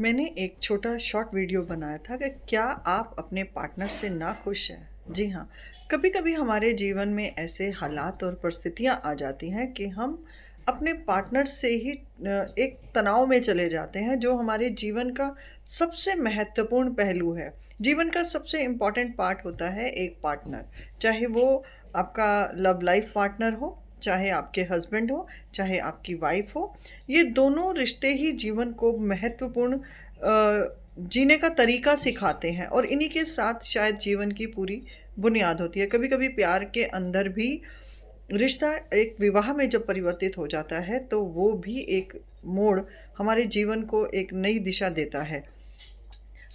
मैंने एक छोटा शॉर्ट वीडियो बनाया था कि क्या आप अपने पार्टनर से नाखुश हैं? जी हाँ, कभी-कभी हमारे जीवन में ऐसे हालात और परिस्थितियाँ आ जाती हैं कि हम अपने पार्टनर से ही एक तनाव में चले जाते हैं जो हमारे जीवन का सबसे महत्वपूर्ण पहलू है। जीवन का सबसे इम्पोर्टेंट पार्ट होता है एक पार्टनर, चाहे वो आपका लव लाइफ पार्टनर हो, चाहे आपके हस्बैंड हो, चाहे आपकी वाइफ हो। ये दोनों रिश्ते ही जीवन को महत्वपूर्ण जीने का तरीका सिखाते हैं और इन्हीं के साथ शायद जीवन की पूरी बुनियाद होती है। कभी-कभी प्यार के अंदर भी रिश्ता एक विवाह में जब परिवर्तित हो जाता है, तो वो भी एक मोड़ हमारे जीवन को एक नई दिशा देता है।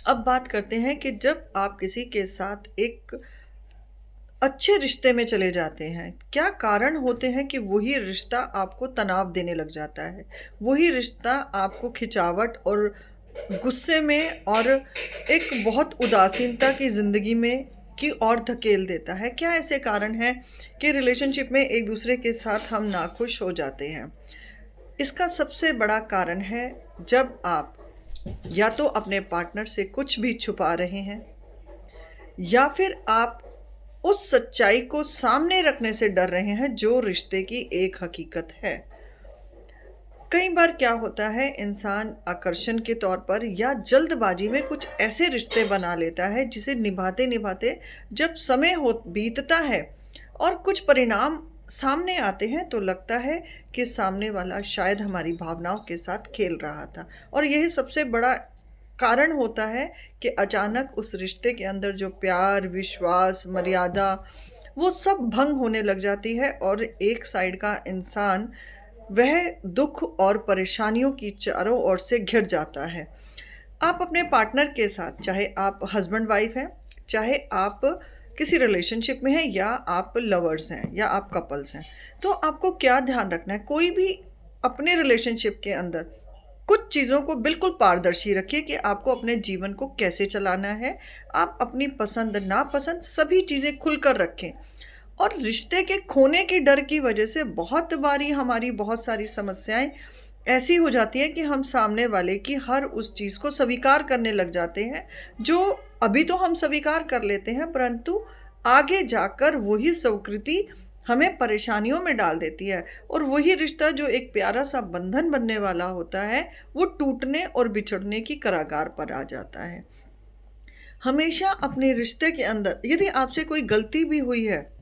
अब बात करते हैं कि जब आप किसी के साथ एक अच्छे रिश्ते में चले जाते हैं, क्या कारण होते हैं कि वही रिश्ता आपको तनाव देने लग जाता है? वही रिश्ता आपको खिंचावट और गुस्से में और एक बहुत उदासीनता की ज़िंदगी में की ओर धकेल देता है? क्या ऐसे कारण हैं कि रिलेशनशिप में एक-दूसरे के साथ हम नाखुश हो जाते हैं? इसका सबसे बड़ा कारण है जब आप या तो अपने पार्टनर से कुछ भी छुपा रहे हैं या फिर आप उस सच्चाई को सामने रखने से डर रहे हैं जो रिश्ते की एक हकीकत है। कई बार क्या होता है इंसान आकर्षण के तौर पर या जल्दबाजी में कुछ ऐसे रिश्ते बना लेता है जिसे निभाते-निभाते जब समय हो बीतता है और कुछ परिणाम सामने आते हैं तो लगता है कि सामने वाला शायद हमारी भावनाओं के साथ खेल रहा था और यही सबसे बड़ा कारण होता है कि अचानक उस रिश्ते के अंदर जो प्यार, विश्वास, मर्यादा वो सब भंग होने लग जाती है और एक साइड का इंसान वह दुःख और परेशानियों की चारों ओर से घिर जाता है। आप अपने पार्टनर के साथ, चाहे आप हस्बैंड-वाइफ हैं, चाहे आप किसी रिलेशनशिप में हैं या आप लवर्स हैं या आप कपल्स हैं, तो आपको क्या ध्यान रखना है? कोई भी अपने रिलेशनशिप के अंदर कुछ चीज़ों को बिल्कुल पारदर्शी रखिए कि आपको अपने जीवन को कैसे चलाना है। आप अपनी पसंद, नापसंद सभी चीज़ें खुलकर रखें। और रिश्ते के खोने के डर की वजह से बहुत बारी हमारी बहुत सारी समस्याएँ ऐसी हो जाती हैं कि हम सामने वाले की हर उस चीज़ को स्वीकार करने लग जाते हैं, जो अभी तो हम स्वीकार कर लेते हैं परंतु आगे जाकर वही स्वीकृति हमें परेशानियों में डाल देती है और वही रिश्ता जो एक प्यारा-सा बंधन बनने वाला होता है, वो टूटने और बिछड़ने की कगार पर आ जाता है। हमेशा अपने रिश्ते के अंदर यदि आपसे कोई गलती भी हुई है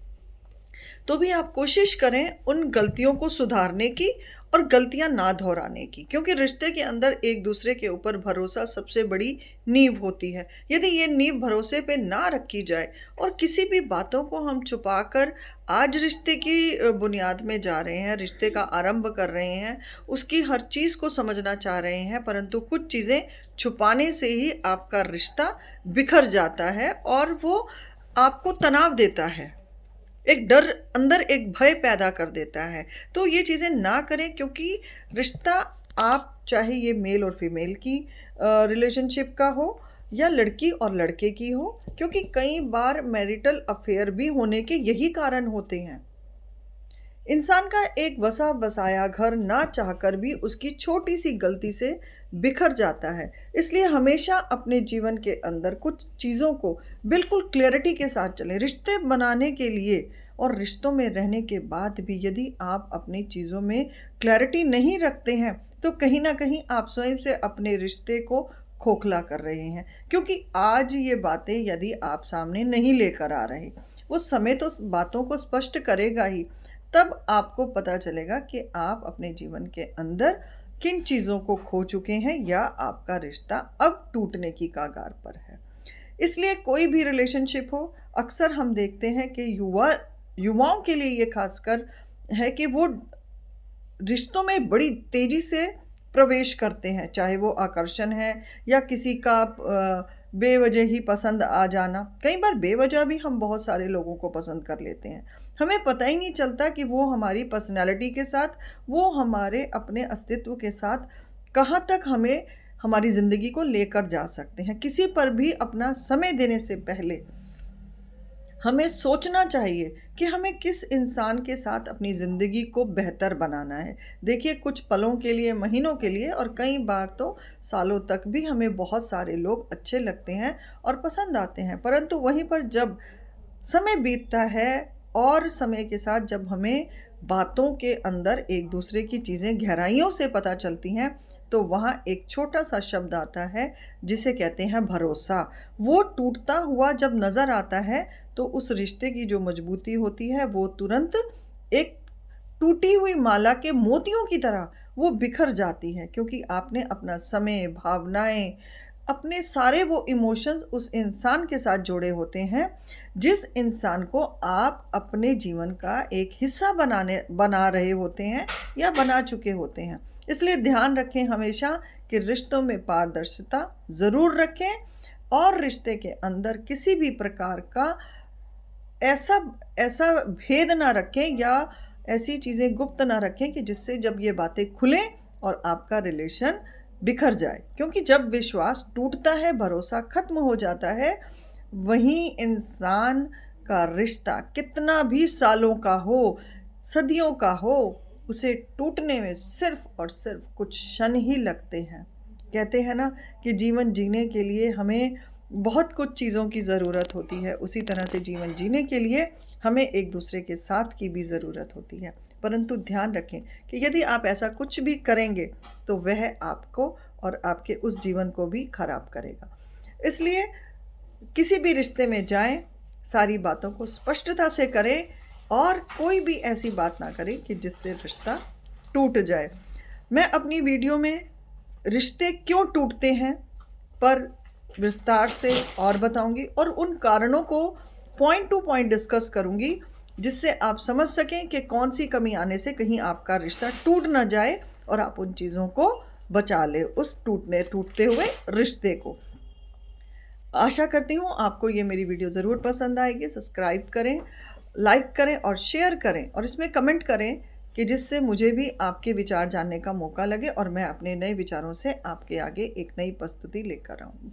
तो भी आप कोशिश करें उन गलतियों को सुधारने की और गलतियां ना दोहराने की क्योंकि रिश्ते के अंदर एक दूसरे के ऊपर भरोसा सबसे बड़ी नींव होती है। यदि ये नींव भरोसे पे ना रखी जाए और किसी भी बातों को हम छुपाकर आज रिश्ते की बुनियाद में जा रहे हैं, रिश्ते का आरंभ कर रहे हैं, उसकी हर चीज़ को समझना चाह रहे हैं परंतु कुछ चीज़ें छुपाने से ही आपका रिश्ता बिखर जाता है और वो आपको तनाव देता है। एक डर अंदर एक भय पैदा कर देता है। तो ये चीज़ें ना करें क्योंकि रिश्ता आप चाहे ये मेल और फीमेल की रिलेशनशिप का हो या लड़की और लड़के की हो क्योंकि कई बार मैरिटल अफ़ेयर भी होने के यही कारण होते हैं। इंसान का एक बसा-बसाया घर ना चाहकर भी उसकी छोटी-सी गलती से बिखर जाता है। इसलिए हमेशा अपने जीवन के अंदर कुछ चीज़ों को बिल्कुल क्लैरिटी के साथ चलें। रिश्ते बनाने के लिए और रिश्तों में रहने के बाद भी यदि आप अपनी चीज़ों में क्लैरिटी नहीं रखते हैं, तो कहीं न कहीं आप स्वयं से अपने रिश्ते को खोखला कर रहे हैं। क्योंकि आज ये बातें यदि आप सामने नहीं लेकर आ रहे, वो समय तो बातों को स्पष्ट करेगा ही। तब आपको पता चलेगा कि आप अपने जीवन के अंदर किन चीज़ों को खो चुके हैं या आपका रिश्ता अब टूटने की कगार पर है। इसलिए कोई भी रिलेशनशिप हो, अक्सर हम देखते हैं कि युवाओं के लिए ये खासकर है कि वो रिश्तों में बड़ी तेज़ी से प्रवेश करते हैं, चाहे वो आकर्षण है या किसी का बेवजह ही पसंद आ जाना। कई बार बेवजह भी हम बहुत सारे लोगों को पसंद कर लेते हैं। हमें पता ही नहीं चलता कि वो हमारी पर्सनैलिटी के साथ, वो हमारे अपने अस्तित्व के साथ कहाँ तक हमें हमारी ज़िंदगी को लेकर जा सकते हैं। किसी पर भी अपना समय देने से पहले हमें सोचना चाहिए कि हमें किस इंसान के साथ अपनी ज़िंदगी को बेहतर बनाना है। देखिए, कुछ पलों के लिए, महीनों के लिए और कई बार तो सालों तक भी हमें बहुत सारे लोग अच्छे लगते हैं और पसंद आते हैं। परंतु वहीं पर जब समय बीतता है और समय के साथ जब हमें बातों के अंदर एक दूसरे की चीज़ें गहराइयों से पता चलती हैं, तो वहाँ एक छोटा-सा शब्द आता है जिसे कहते हैं भरोसा। वो टूटता हुआ जब नज़र आता है, तो उस रिश्ते की जो मजबूती होती है वो तुरंत एक टूटी हुई माला के मोतियों की तरह वो बिखर जाती है, क्योंकि आपने अपना समय, भावनाएँ, अपने सारे वो इमोशंस उस इंसान के साथ जोड़े होते हैं, जिस इंसान को आप अपने जीवन का एक हिस्सा बना रहे होते हैं या बना चुके होते हैं। इसलिए ध्यान रखें हमेशा कि रिश्तों में पारदर्शिता ज़रूर रखें और रिश्ते के अंदर किसी भी प्रकार का ऐसा ऐसा भेद ना रखें या ऐसी चीज़ें गुप्त ना रखें कि जिससे जब ये बातें खुलें और आपका रिलेशन बिखर जाए। क्योंकि जब विश्वास टूटता है, भरोसा ख़त्म हो जाता है, वहीं इंसान का रिश्ता कितना भी सालों का हो, सदियों का हो, उसे टूटने में सिर्फ़ और सिर्फ़ कुछ क्षण ही लगते हैं। कहते हैं ना कि जीवन जीने के लिए हमें बहुत कुछ चीज़ों की ज़रूरत होती है, उसी तरह से जीवन जीने के लिए हमें एक दूसरे के साथ की भी ज़रूरत होती है। परंतु ध्यान रखें कि यदि आप ऐसा कुछ भी करेंगे, तो वह आपको और आपके उस जीवन को भी खराब करेगा। इसलिए किसी भी रिश्ते में जाएँ, सारी बातों को स्पष्टता से करें और कोई भी ऐसी बात ना करें कि जिससे रिश्ता टूट जाए। मैं अपनी वीडियो में रिश्ते क्यों टूटते हैं पर विस्तार से और बताऊंगी और उन कारणों को पॉइंट टू पॉइंट डिस्कस करूंगी, जिससे आप समझ सकें कि कौन सी कमी आने से कहीं आपका रिश्ता टूट ना जाए और आप उन चीज़ों को बचा लें, उस टूटते हुए रिश्ते को। आशा करती हूँ आपको ये मेरी वीडियो ज़रूर पसंद आएगी। सब्सक्राइब करें, लाइक करें और शेयर करें और इसमें कमेंट करें कि जिससे मुझे भी आपके विचार जानने का मौका लगे और मैं अपने नए विचारों से आपके आगे एक नई प्रस्तुति लेकर आऊँ।